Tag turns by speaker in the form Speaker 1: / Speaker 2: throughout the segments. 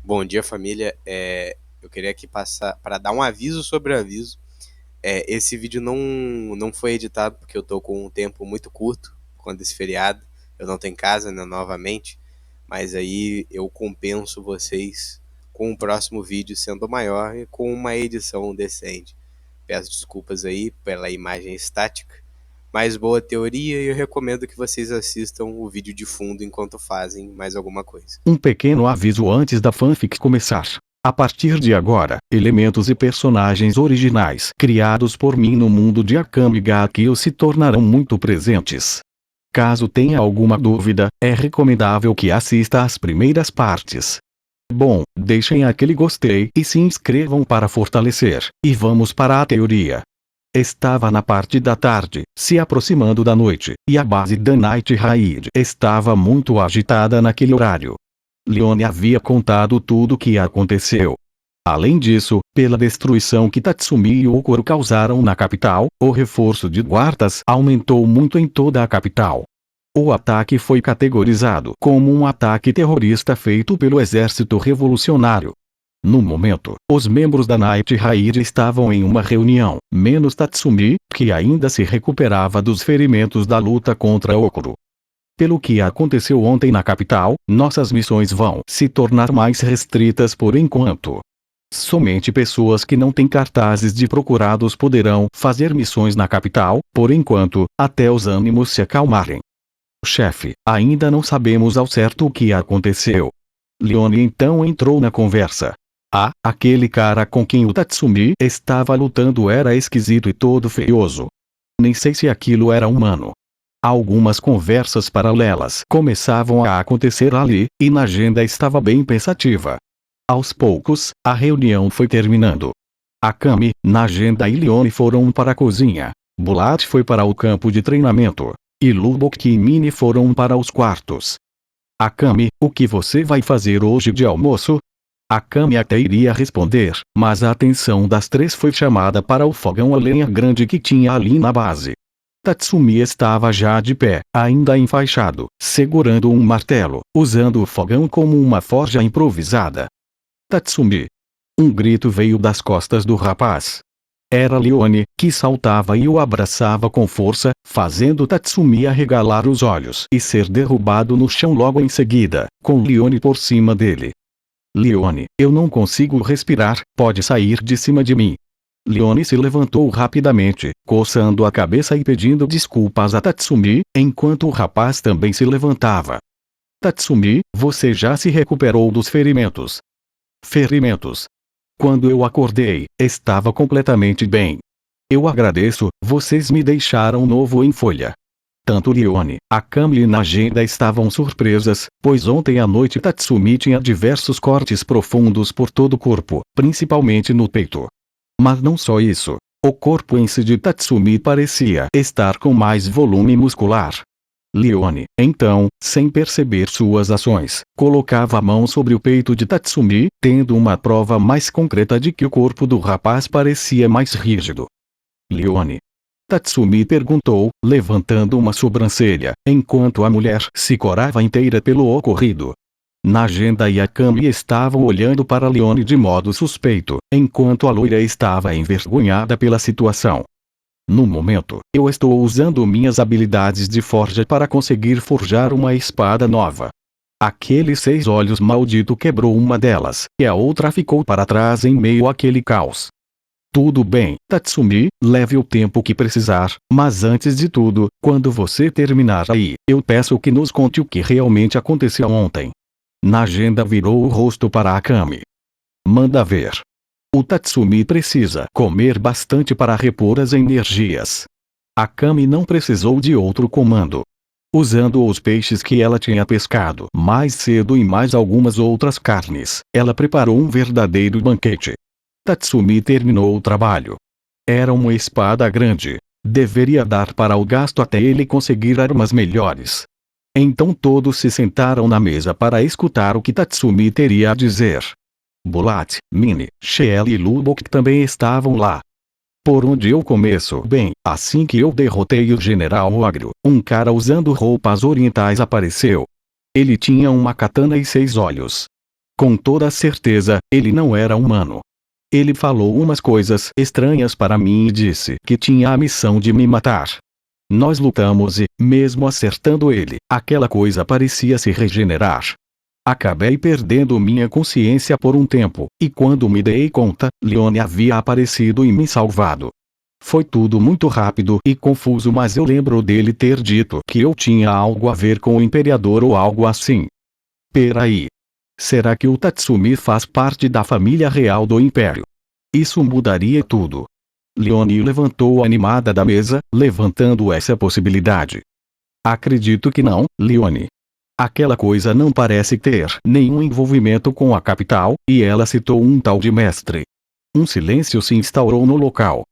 Speaker 1: Bom dia, família. Eu queria aqui passar para dar um aviso sobre o aviso. Esse vídeo não foi editado porque eu tô com um tempo muito curto quando esse feriado. Eu não tô em casa, né, novamente. Mas aí eu compenso vocês com o próximo vídeo sendo maior e com uma edição decente. Peço desculpas aí pela imagem estática, mas boa teoria e eu recomendo que vocês assistam o vídeo de fundo enquanto fazem mais alguma coisa.
Speaker 2: Um pequeno aviso antes da fanfic começar. A partir de agora, elementos e personagens originais criados por mim no mundo de Akame ga Kill se tornarão muito presentes. Caso tenha alguma dúvida, é recomendável que assista às primeiras partes. Bom, deixem aquele gostei e se inscrevam para fortalecer, e vamos para a teoria. Estava na parte da tarde, se aproximando da noite, e a base da Night Raid estava muito agitada naquele horário. Leone havia contado tudo o que aconteceu. Além disso, pela destruição que Tatsumi e Okoro causaram na capital, o reforço de guardas aumentou muito em toda a capital. O ataque foi categorizado como um ataque terrorista feito pelo exército revolucionário. No momento, os membros da Night Raid estavam em uma reunião, menos Tatsumi, que ainda se recuperava dos ferimentos da luta contra Okoro. Pelo que aconteceu ontem na capital, nossas missões vão se tornar mais restritas por enquanto. Somente pessoas que não têm cartazes de procurados poderão fazer missões na capital, por enquanto, até os ânimos se acalmarem. Chefe, ainda não sabemos ao certo o que aconteceu. Leone então entrou na conversa. Aquele cara com quem o Tatsumi estava lutando era esquisito e todo feioso. Nem sei se aquilo era humano. Algumas conversas paralelas começavam a acontecer ali, e Najenda estava bem pensativa. Aos poucos, a reunião foi terminando. Akame, Najenda e Leone foram para a cozinha. Bulat foi para o campo de treinamento. E Lubok e Mini foram para os quartos. Akame, o que você vai fazer hoje de almoço? Akame até iria responder, mas a atenção das três foi chamada para o fogão a lenha grande que tinha ali na base. Tatsumi estava já de pé, ainda enfaixado, segurando um martelo, usando o fogão como uma forja improvisada. Tatsumi! Um grito veio das costas do rapaz. Era Leone, que saltava e o abraçava com força, fazendo Tatsumi arregalar os olhos e ser derrubado no chão logo em seguida, com Leone por cima dele. Leone, eu não consigo respirar, pode sair de cima de mim. Leone se levantou rapidamente, coçando a cabeça e pedindo desculpas a Tatsumi, enquanto o rapaz também se levantava. Tatsumi, você já se recuperou dos ferimentos? Ferimentos? Quando eu acordei, estava completamente bem. Eu agradeço, vocês me deixaram novo em folha. Tanto Leone, Akame e Najenda estavam surpresas, pois ontem à noite Tatsumi tinha diversos cortes profundos por todo o corpo, principalmente no peito. Mas não só isso. O corpo em si de Tatsumi parecia estar com mais volume muscular. Leone, então, sem perceber suas ações, colocava a mão sobre o peito de Tatsumi, tendo uma prova mais concreta de que o corpo do rapaz parecia mais rígido. Leone? Tatsumi perguntou, levantando uma sobrancelha, enquanto a mulher se corava inteira pelo ocorrido. Najenda e Akame estavam olhando para Leone de modo suspeito, enquanto a loira estava envergonhada pela situação. No momento, eu estou usando minhas habilidades de forja para conseguir forjar uma espada nova. Aquele seis olhos maldito quebrou uma delas, e a outra ficou para trás em meio àquele caos. Tudo bem, Tatsumi, leve o tempo que precisar, mas antes de tudo, quando você terminar aí, eu peço que nos conte o que realmente aconteceu ontem. Najenda virou o rosto para Akame. Manda ver. O Tatsumi precisa comer bastante para repor as energias. Akame não precisou de outro comando. Usando os peixes que ela tinha pescado mais cedo e mais algumas outras carnes, ela preparou um verdadeiro banquete. Tatsumi terminou o trabalho. Era uma espada grande. Deveria dar para o gasto até ele conseguir armas melhores. Então todos se sentaram na mesa para escutar o que Tatsumi teria a dizer. Bulat, Mini, Shell e Lubok também estavam lá. Por onde eu começo? Bem, assim que eu derrotei o General Ogro, um cara usando roupas orientais apareceu. Ele tinha uma katana e 6 olhos. Com toda certeza, ele não era humano. Ele falou umas coisas estranhas para mim e disse que tinha a missão de me matar. Nós lutamos e, mesmo acertando ele, aquela coisa parecia se regenerar. Acabei perdendo minha consciência por um tempo, e quando me dei conta, Leone havia aparecido e me salvado. Foi tudo muito rápido e confuso, mas eu lembro dele ter dito que eu tinha algo a ver com o Imperador ou algo assim. Peraí. Será que o Tatsumi faz parte da família real do Império? Isso mudaria tudo. Leone levantou animada da mesa, levantando essa possibilidade. Acredito que não, Leone. Aquela coisa não parece ter nenhum envolvimento com a capital, e ela citou um tal de mestre. Um silêncio se instaurou no local.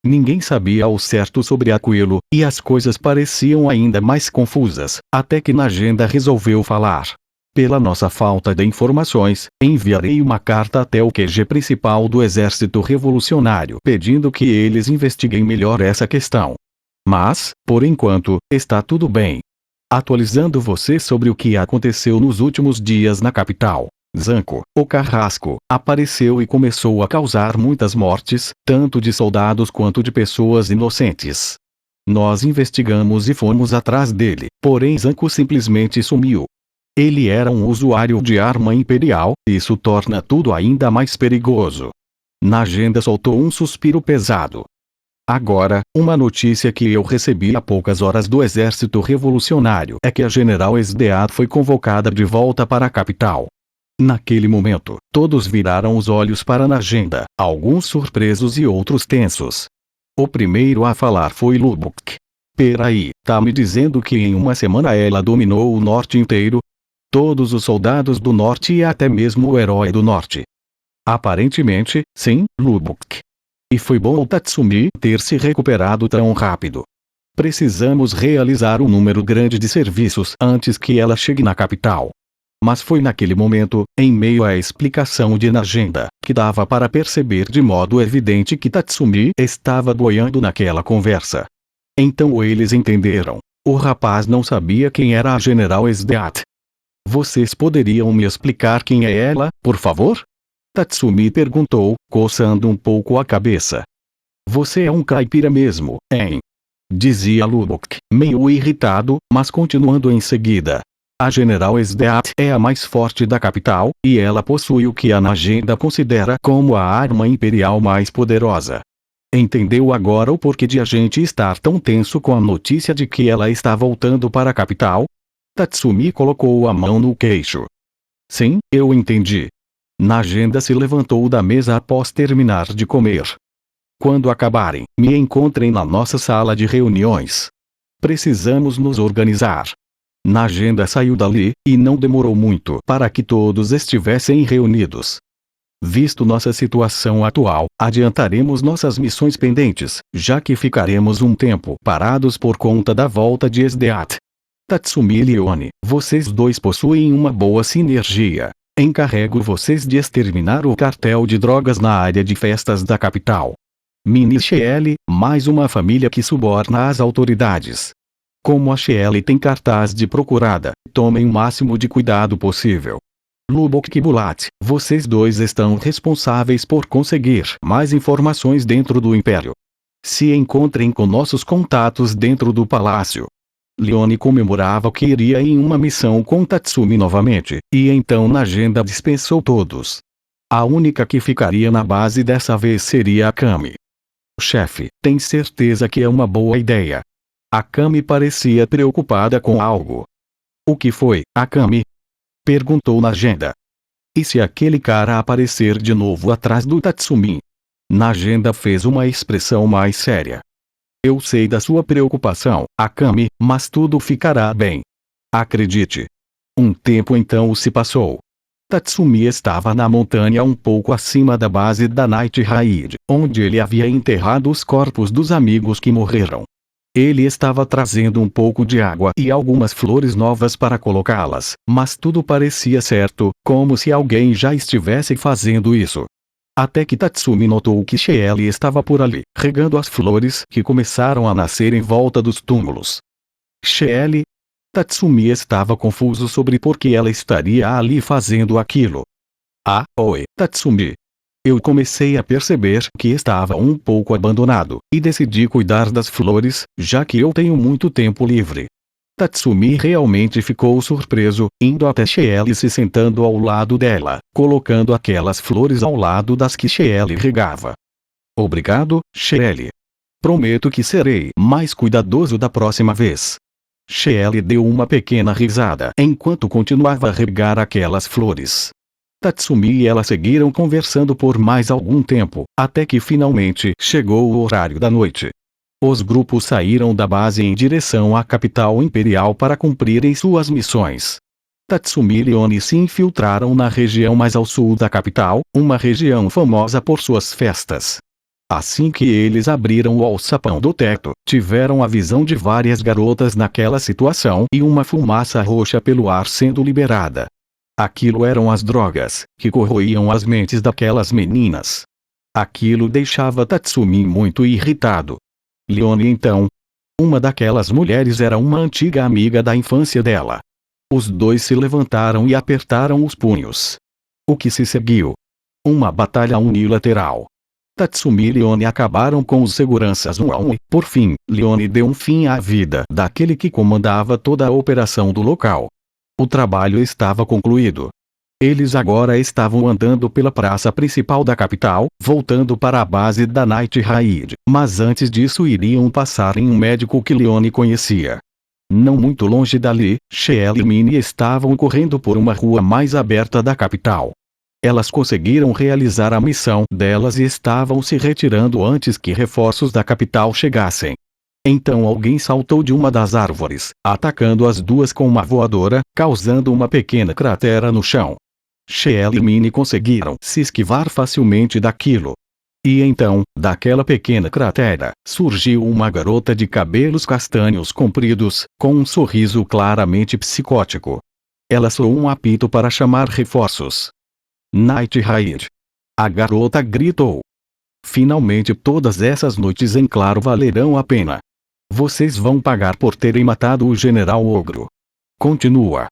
Speaker 2: Ninguém sabia ao certo sobre aquilo, e as coisas pareciam ainda mais confusas, até que Najenda resolveu falar. Pela nossa falta de informações, enviarei uma carta até o QG principal do Exército Revolucionário pedindo que eles investiguem melhor essa questão. Mas, por enquanto, está tudo bem. Atualizando você sobre o que aconteceu nos últimos dias na capital. Zanco, o carrasco, apareceu e começou a causar muitas mortes, tanto de soldados quanto de pessoas inocentes. Nós investigamos e fomos atrás dele, porém Zanco simplesmente sumiu. Ele era um usuário de arma imperial, e isso torna tudo ainda mais perigoso. Najenda soltou um suspiro pesado. Agora, uma notícia que eu recebi há poucas horas do Exército Revolucionário é que a General Esdeat foi convocada de volta para a capital. Naquele momento, todos viraram os olhos para Najenda, alguns surpresos e outros tensos. O primeiro a falar foi Lubuk. Peraí, tá me dizendo que em uma semana ela dominou o norte inteiro? Todos os soldados do norte e até mesmo o herói do norte. Aparentemente, sim, Lubuk. E foi bom o Tatsumi ter se recuperado tão rápido. Precisamos realizar um número grande de serviços antes que ela chegue na capital. Mas foi naquele momento, em meio à explicação de Najenda, que dava para perceber de modo evidente que Tatsumi estava boiando naquela conversa. Então eles entenderam. O rapaz não sabia quem era a General Esdeat. Vocês poderiam me explicar quem é ela, por favor? Tatsumi perguntou, coçando um pouco a cabeça. Você é um caipira mesmo, hein? Dizia Lubuk, meio irritado, mas continuando em seguida. A General Esdeat é a mais forte da capital, e ela possui o que a Najenda considera como a arma imperial mais poderosa. Entendeu agora o porquê de a gente estar tão tenso com a notícia de que ela está voltando para a capital? Tatsumi colocou a mão no queixo. Sim, eu entendi. Najenda se levantou da mesa após terminar de comer. Quando acabarem, me encontrem na nossa sala de reuniões. Precisamos nos organizar. Najenda saiu dali, e não demorou muito para que todos estivessem reunidos. Visto nossa situação atual, adiantaremos nossas missões pendentes, já que ficaremos um tempo parados por conta da volta de Esdeat. Tatsumi e Leone, vocês dois possuem uma boa sinergia. Encarrego vocês de exterminar o cartel de drogas na área de festas da capital. Mini Shelley, mais uma família que suborna as autoridades. Como a Shelley tem cartaz de procurada, tomem o máximo de cuidado possível. Lubok e Bulat, vocês dois estão responsáveis por conseguir mais informações dentro do Império. Se encontrem com nossos contatos dentro do palácio. Leone comemorava que iria em uma missão com Tatsumi novamente, e então Najenda dispensou todos. A única que ficaria na base dessa vez seria a Kami. Chefe, tem certeza que é uma boa ideia? A Kami parecia preocupada com algo. O que foi, Akami? Perguntou Najenda. E se aquele cara aparecer de novo atrás do Tatsumi? Najenda fez uma expressão mais séria. Eu sei da sua preocupação, Akami, mas tudo ficará bem. Acredite. Um tempo então se passou. Tatsumi estava na montanha um pouco acima da base da Night Raid, onde ele havia enterrado os corpos dos amigos que morreram. Ele estava trazendo um pouco de água e algumas flores novas para colocá-las, mas tudo parecia certo, como se alguém já estivesse fazendo isso. Até que Tatsumi notou que Shelley estava por ali, regando as flores que começaram a nascer em volta dos túmulos. Shelley? Tatsumi estava confuso sobre por que ela estaria ali fazendo aquilo. Ah, oi, Tatsumi. Eu comecei a perceber que estava um pouco abandonado, e decidi cuidar das flores, já que eu tenho muito tempo livre. Tatsumi realmente ficou surpreso, indo até Chelle e se sentando ao lado dela, colocando aquelas flores ao lado das que Chelle regava. Obrigado, Chelle. Prometo que serei mais cuidadoso da próxima vez. Chelle deu uma pequena risada enquanto continuava a regar aquelas flores. Tatsumi e ela seguiram conversando por mais algum tempo, até que finalmente chegou o horário da noite. Os grupos saíram da base em direção à capital imperial para cumprirem suas missões. Tatsumi e Leone se infiltraram na região mais ao sul da capital, uma região famosa por suas festas. Assim que eles abriram o alçapão do teto, tiveram a visão de várias garotas naquela situação e uma fumaça roxa pelo ar sendo liberada. Aquilo eram as drogas, que corroíam as mentes daquelas meninas. Aquilo deixava Tatsumi muito irritado. Leone então. Uma daquelas mulheres era uma antiga amiga da infância dela. Os dois se levantaram e apertaram os punhos. O que se seguiu? Uma batalha unilateral. Tatsumi e Leone acabaram com os seguranças um a um e, por fim, Leone deu um fim à vida daquele que comandava toda a operação do local. O trabalho estava concluído. Eles agora estavam andando pela praça principal da capital, voltando para a base da Night Raid, mas antes disso iriam passar em um médico que Leone conhecia. Não muito longe dali, Chelle e Minnie estavam correndo por uma rua mais aberta da capital. Elas conseguiram realizar a missão delas e estavam se retirando antes que reforços da capital chegassem. Então alguém saltou de uma das árvores, atacando as duas com uma voadora, causando uma pequena cratera no chão. Chelle e Minnie conseguiram se esquivar facilmente daquilo. E então, daquela pequena cratera, surgiu uma garota de cabelos castanhos compridos, com um sorriso claramente psicótico. Ela soou um apito para chamar reforços. Night Raid. A garota gritou. Finalmente todas essas noites em claro valerão a pena. Vocês vão pagar por terem matado o General Ogro. Continua.